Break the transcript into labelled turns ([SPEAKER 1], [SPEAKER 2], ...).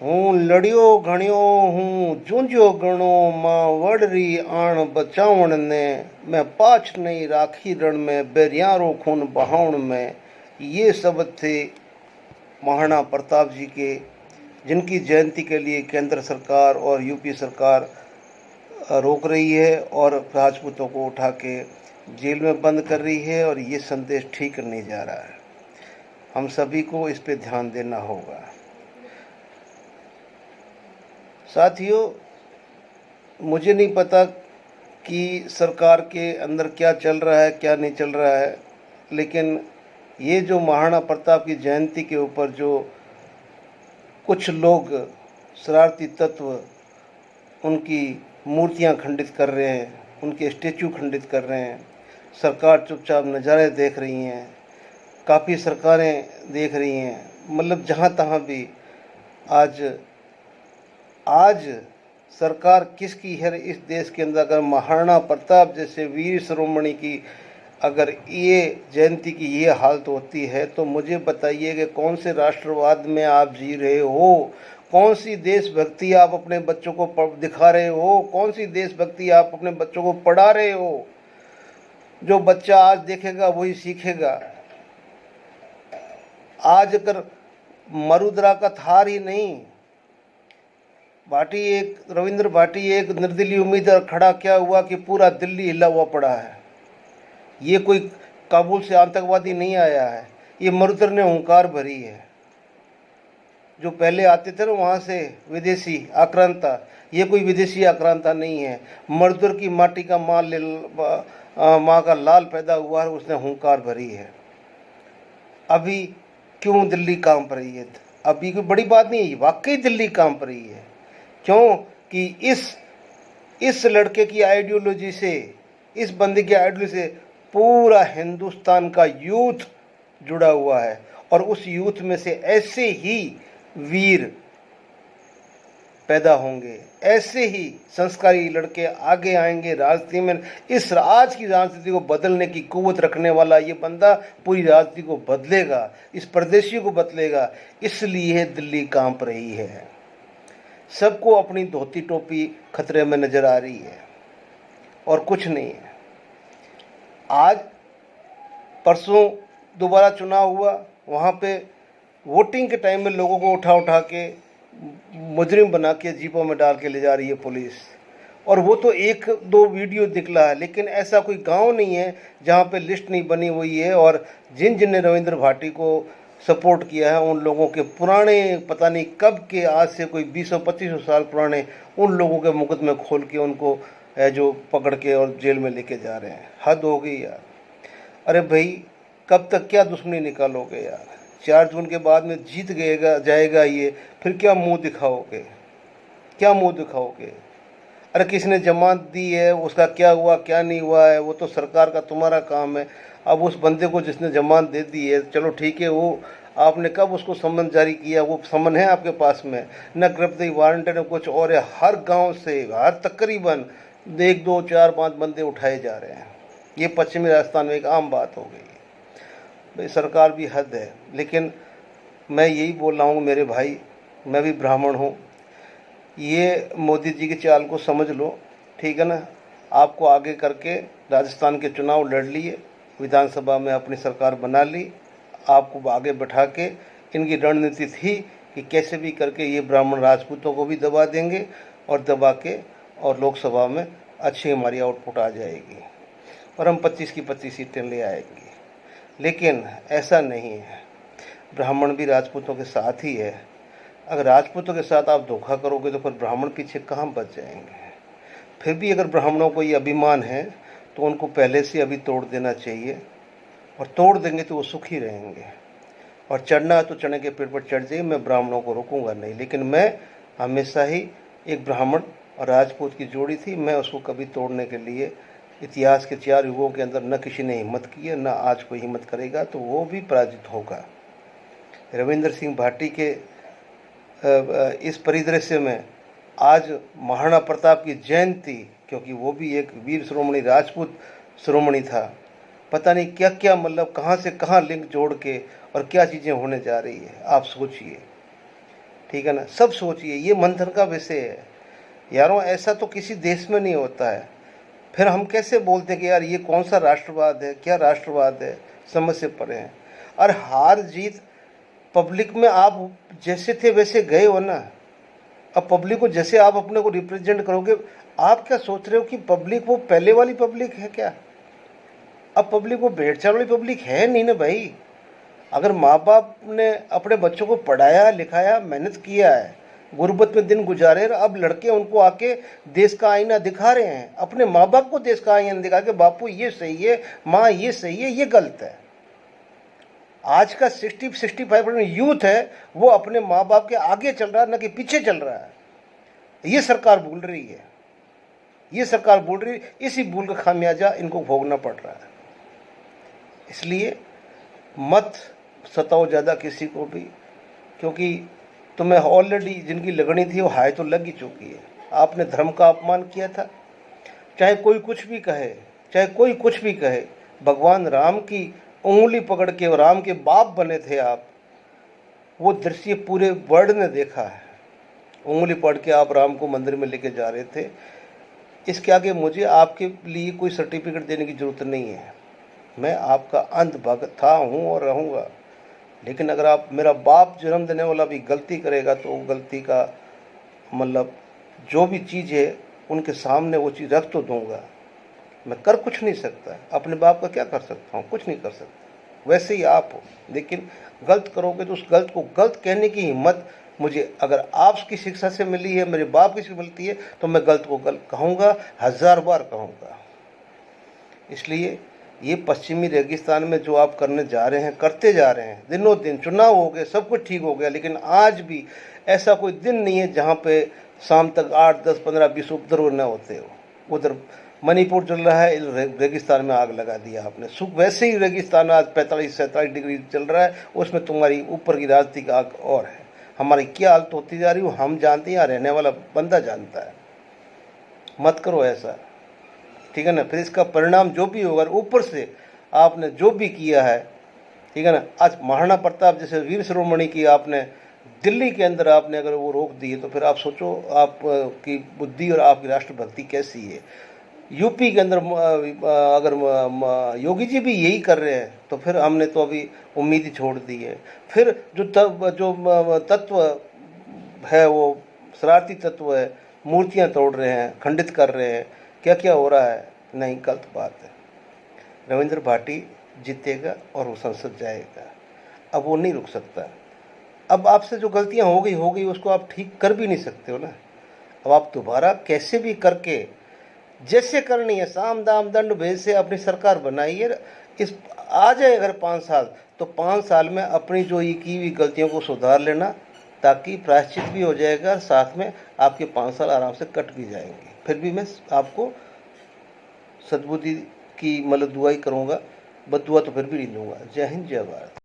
[SPEAKER 1] हूँ लड़ियो घणियो हूँ जूंझो घणो मां वड़री आण बचावण ने मैं पाछ नहीं राखी रण में बेरियारो खून बहाउण में। ये सब थे महाराणा प्रताप जी के, जिनकी जयंती के लिए केंद्र सरकार और यूपी सरकार रोक रही है और राजपूतों को उठा के जेल में बंद कर रही है, और ये संदेश ठीक नहीं जा रहा है। हम सभी को इस पे ध्यान देना होगा। साथियों, मुझे नहीं पता कि सरकार के अंदर क्या चल रहा है क्या नहीं चल रहा है, लेकिन ये जो महाराणा प्रताप की जयंती के ऊपर जो कुछ लोग शरारती तत्व उनकी मूर्तियां खंडित कर रहे हैं, उनके स्टेचू खंडित कर रहे हैं, सरकार चुपचाप नज़ारे देख रही हैं, काफ़ी सरकारें देख रही हैं। मतलब जहाँ तहाँ भी आज आज सरकार किसकी है इस देश के अंदर? अगर महाराणा प्रताप जैसे वीर शिरोमणि की अगर ये जयंती की ये हालत होती है, तो मुझे बताइए कि कौन से राष्ट्रवाद में आप जी रहे हो? कौन सी देशभक्ति आप अपने बच्चों को दिखा रहे हो? कौन सी देशभक्ति आप अपने बच्चों को पढ़ा रहे हो? जो बच्चा आज देखेगा वही सीखेगा। आज अगर मरुद्रा का थार ही नहीं, रविंद्र भाटी एक निर्दलीय उम्मीदवार खड़ा क्या हुआ कि पूरा दिल्ली हिला हुआ पड़ा है। ये कोई काबुल से आतंकवादी नहीं आया है, ये मरुद्र ने हुंकार भरी है। जो पहले आते थे ना वहाँ से विदेशी आक्रांता, ये कोई विदेशी आक्रांता नहीं है। मरुद्र की माटी का माँ का लाल पैदा हुआ है, उसने हुंकार भरी है। अभी क्यों दिल्ली कांप रही है? अभी कोई बड़ी बात नहीं है, वाकई दिल्ली कांप रही है। क्यों? कि इस लड़के की आइडियोलॉजी से, इस बंदे की आइडियोलॉजी से पूरा हिंदुस्तान का यूथ जुड़ा हुआ है, और उस यूथ में से ऐसे ही वीर पैदा होंगे, ऐसे ही संस्कारी लड़के आगे आएंगे राजनीति में। इस आज की राजनीति को बदलने की कुव्वत रखने वाला ये बंदा पूरी राजनीति को बदलेगा, इस प्रदेशी को बदलेगा। इसलिए दिल्ली कांप रही है। सबको अपनी धोती टोपी खतरे में नजर आ रही है और कुछ नहीं है। आज परसों दोबारा चुनाव हुआ, वहाँ पे वोटिंग के टाइम में लोगों को उठा उठा के मुजरिम बना के जीपों में डाल के ले जा रही है पुलिस। और वो तो एक दो वीडियो निकला है, लेकिन ऐसा कोई गांव नहीं है जहाँ पे लिस्ट नहीं बनी हुई है। और जिन जिन ने रविंद्र भाटी को सपोर्ट किया है, उन लोगों के पुराने पता नहीं कब के, आज से कोई 20-25 साल पुराने, उन लोगों के मुकदमे खोल के उनको जो पकड़ के और जेल में लेके जा रहे हैं। हद हो गई यार। अरे भाई, कब तक क्या दुश्मनी निकालोगे यार? 4 जून के बाद में जीत जाएगा ये, फिर क्या मुंह दिखाओगे? क्या मुंह दिखाओगे? अरे किसने जमानत दी है, उसका क्या हुआ क्या नहीं हुआ है, वो तो सरकार का तुम्हारा काम है। अब उस बंदे को जिसने जमानत दे दी है, चलो ठीक है, वो आपने कब उसको समन जारी किया? वो समन है आपके पास में? न गिरफ्तारी वारंट न कुछ और है। हर गांव से हर तकरीबन 1 2 4 5 बंदे उठाए जा रहे हैं। ये पश्चिमी राजस्थान में एक आम बात हो गई है। भाई सरकार भी हद है। लेकिन मैं यही बोल रहा हूँ मेरे भाई, मैं भी ब्राह्मण हूँ, ये मोदी जी की चाल को समझ लो, ठीक है ना? आपको आगे करके राजस्थान के चुनाव लड़ लिए, विधानसभा में अपनी सरकार बना ली, आपको आगे बैठा के इनकी रणनीति थी कि कैसे भी करके ये ब्राह्मण राजपूतों को भी दबा देंगे, और दबा के और लोकसभा में अच्छी हमारी आउटपुट आ जाएगी और हम 25 की 25 सीटें ले आएंगे। लेकिन ऐसा नहीं है, ब्राह्मण भी राजपूतों के साथ ही है। अगर राजपूतों के साथ आप धोखा करोगे तो फिर ब्राह्मण पीछे कहाँ बच जाएंगे? फिर भी अगर ब्राह्मणों को ये अभिमान है तो उनको पहले से अभी तोड़ देना चाहिए, और तोड़ देंगे तो वो सुखी रहेंगे। और चढ़ना है तो चढ़ने के पेड़ पर चढ़ जाइए, मैं ब्राह्मणों को रोकूंगा नहीं। लेकिन मैं हमेशा ही, एक ब्राह्मण और राजपूत की जोड़ी थी, मैं उसको कभी तोड़ने के लिए इतिहास के 4 युगों के अंदर न किसी ने हिम्मत की है, न आज कोई हिम्मत करेगा, तो वो भी पराजित होगा। रविंद्र सिंह भाटी के इस परिदृश्य में आज महाराणा प्रताप की जयंती, क्योंकि वो भी एक वीर शिरोमणि राजपूत शिरोमणि था, पता नहीं क्या क्या, मतलब कहाँ से कहाँ लिंक जोड़ के और क्या चीज़ें होने जा रही है, आप सोचिए। ठीक है ना। सब सोचिए, ये मंथन का विषय है यारों, ऐसा तो किसी देश में नहीं होता है। फिर हम कैसे बोलते हैं कि यार ये कौन सा राष्ट्रवाद है, क्या राष्ट्रवाद है, समझ से परे हैं। और हार जीत पब्लिक में आप जैसे थे वैसे गए हो ना। अब पब्लिक को जैसे आप अपने को रिप्रेजेंट करोगे, आप क्या सोच रहे हो कि पब्लिक वो पहले वाली पब्लिक है क्या? अब पब्लिक वो भेड़ चाल वाली पब्लिक है नहीं ना भाई। अगर माँ बाप ने अपने बच्चों को पढ़ाया लिखाया, मेहनत किया है, गुर्बत में दिन गुजारे, अब लड़के उनको आके देश का आईना दिखा रहे हैं, अपने माँ बाप को देश का आईना दिखा के बापू ये सही है, माँ ये सही है, ये गलत है। आज का 60-65% यूथ है वो अपने माँ बाप के आगे चल रहा है, न कि पीछे चल रहा है। ये सरकार भूल रही है, ये सरकार भूल रही है। इसी भूल का खामियाजा इनको भोगना पड़ रहा है। इसलिए मत सताओ ज़्यादा किसी को भी, क्योंकि तुम्हें ऑलरेडी जिनकी लगनी थी वो हाय तो लग ही चुकी है। आपने धर्म का अपमान किया था, चाहे कोई कुछ भी कहे, चाहे कोई कुछ भी कहे, भगवान राम की उंगली पकड़ के राम के बाप बने थे आप। वो दृश्य पूरे वर्ल्ड ने देखा है। उंगली पकड़ के आप राम को मंदिर में लेके जा रहे थे। इसके आगे मुझे आपके लिए कोई सर्टिफिकेट देने की ज़रूरत नहीं है। मैं आपका अंध भक्त था, हूँ और रहूँगा। लेकिन अगर आप मेरा बाप जन्म देने वाला भी गलती करेगा तो गलती का मतलब जो भी चीज़ है उनके सामने वो चीज़ रख तो दूंगा। मैं कर कुछ नहीं सकता, अपने बाप का क्या कर सकता हूँ? कुछ नहीं कर सकता। वैसे ही आप हो, लेकिन गलत करोगे तो उस गलत को गलत कहने की हिम्मत मुझे अगर आपकी शिक्षा से मिली है, मेरे बाप की शिक्षा मिलती है, तो मैं गलत को गलत कहूँगा, 1000 बार कहूँगा। इसलिए ये पश्चिमी रेगिस्तान में जो आप करने जा रहे हैं, करते जा रहे हैं, दिनों दिन चुनाव हो गए, सब कुछ ठीक हो गया, लेकिन आज भी ऐसा कोई दिन नहीं है जहाँ पे शाम तक 8, 10, 15, 20 उपद्रव न होते हो। उधर मणिपुर चल रहा है, इधर रेगिस्तान में आग लगा दिया आपने। वैसे ही रेगिस्तान आज 45-47 डिग्री चल रहा है, उसमें तुम्हारी ऊपर की राजनीतिक आग और है। हमारी क्या हालत होती जा रही है हम जानते हैं, यहाँ रहने वाला बंदा जानता है। मत करो ऐसा, ठीक है ना। फिर इसका परिणाम जो भी होगा, ऊपर से आपने जो भी किया है, ठीक है ना। आज महाराणा प्रताप जैसे वीर शिरोमणि की आपने दिल्ली के अंदर आपने अगर वो रोक दिए, तो फिर आप सोचो आप की बुद्धि और आपकी राष्ट्रभक्ति कैसी है। यूपी के अंदर अगर योगी जी भी यही कर रहे हैं, तो फिर हमने तो अभी उम्मीद ही छोड़ दी है। फिर जो तत्व है वो शरारती तत्व है, मूर्तियां तोड़ रहे हैं, खंडित कर रहे हैं, क्या क्या हो रहा है। नहीं, गलत बात है। रविंद्र भाटी जीतेगा और वो संसद जाएगा। अब वो नहीं रुक सकता। अब आपसे जो गलतियां हो गई उसको आप ठीक कर भी नहीं सकते हो ना। अब आप दोबारा कैसे भी करके जैसे करनी है, साम दाम दंड भेद से अपनी सरकार बनाइए। इस आ जाए अगर 5 साल, तो 5 साल में अपनी जो ये की हुई गलतियों को सुधार लेना, ताकि प्रायश्चित भी हो जाएगा, साथ में आपके 5 साल आराम से कट भी जाएंगे। फिर भी मैं आपको सद्बुद्धि की मतलब दुआई करूँगा, बददुआ तो फिर भी नहीं दूंगा। जय हिंद, जय भारत।